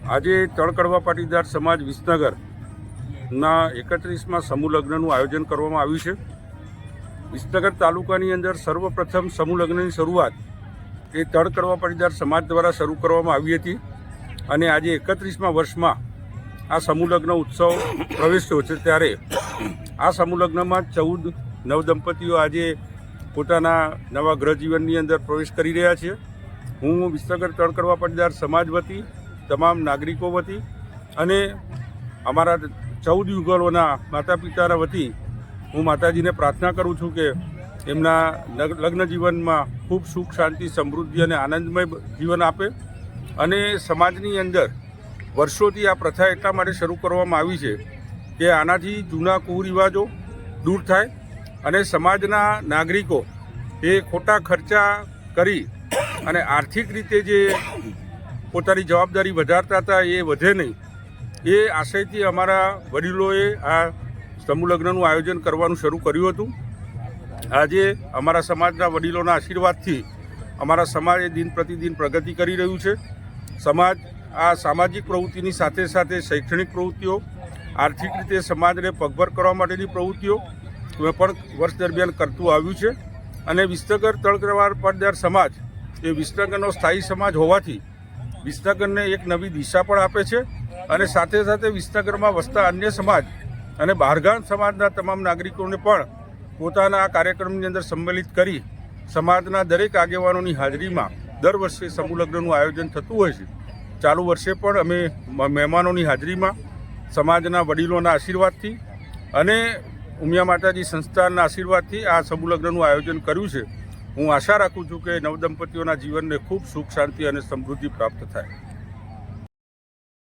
આજે તળકડવા પાટીદાર સમાજ વિસનગરના 31મા સમૂહ લગ્નનું આયોજન કરવામાં આવ્યું છે। વિસનગર તાલુકાની અંદર સર્વપ્રથમ સમૂહ લગ્નની શરૂઆત એ તળકડવા પાટીદાર સમાજ દ્વારા શરૂ કરવામાં આવી હતી અને આજે 31મા વર્ષમાં આ સમૂહ લગ્ન ઉત્સવ પ્રવેશ્યો છે। ત્યારે આ સમૂહ લગ્નમાં 14 નવદંપતીઓ આજે પોતાના નવા ગૃહ જીવનની અંદર પ્રવેશ કરી રહ્યા છે। હું વિસનગર તળકડવા પાટીદાર સમાજ વતી, તમામ નાગરિકો વતી અને અમારા 14 યુગલોના માતા પિતાના વતી હું માતાજીને પ્રાર્થના કરું છું કે એમના લગ્ન જીવનમાં ખૂબ સુખ, શાંતિ, સમૃદ્ધિ અને આનંદમય જીવન આપે। અને સમાજની અંદર વર્ષોથી આ પ્રથા એટલા માટે શરૂ કરવામાં આવી છે કે આનાથી જૂના કુરિવાજો દૂર થાય અને સમાજના નાગરિકો એ ખોટા ખર્ચા કરી અને આર્થિક રીતે જે પોતાની જવાબદારી વધારતા હતા એ વધે નહીં, એ આશયથી અમારા વડીલોએ આ સમૂહ લગ્નનું આયોજન કરવાનું શરૂ કર્યું હતું। આજે અમારા સમાજના વડીલોના આશીર્વાદથી અમારા સમાજ દિન પ્રતિદિન પ્રગતિ કરી રહ્યું છે। સમાજ આ સામાજિક પ્રવૃત્તિની સાથે સાથે શૈક્ષણિક પ્રવૃત્તિઓ, આર્થિક રીતે સમાજને પગભર કરવા માટેની પ્રવૃત્તિઓ પણ વર્ષ દરમિયાન કરતું આવ્યું છે। અને વિસનગર તળકડવા પાટીદાર સમાજ એ વિસનગરનો સ્થાયી સમાજ હોવાથી વિસનગરને એક નવી દિશા પણ આપે છે અને સાથે સાથે વિસનગરમાં વસતા અન્ય સમાજ અને બહારગામ સમાજના તમામ નાગરિકોને પણ પોતાના આ કાર્યક્રમની અંદર સંમેલિત કરી સમાજના દરેક આગેવાનોની હાજરીમાં દર વર્ષે સમૂહ લગ્નનું આયોજન થતું હોય છે। ચાલુ વર્ષે પણ અમે મહેમાનોની હાજરીમાં સમાજના વડીલોના આશીર્વાદથી અને ઉમિયા માતાજી સંસ્થાનના આશીર્વાદથી આ સમૂહ લગ્નનું આયોજન કર્યું છે। હું આશા રાખું છું કે નવદંપતીઓના જીવનને ખૂબ સુખ, શાંતિ અને સમૃદ્ધિ પ્રાપ્ત થાય।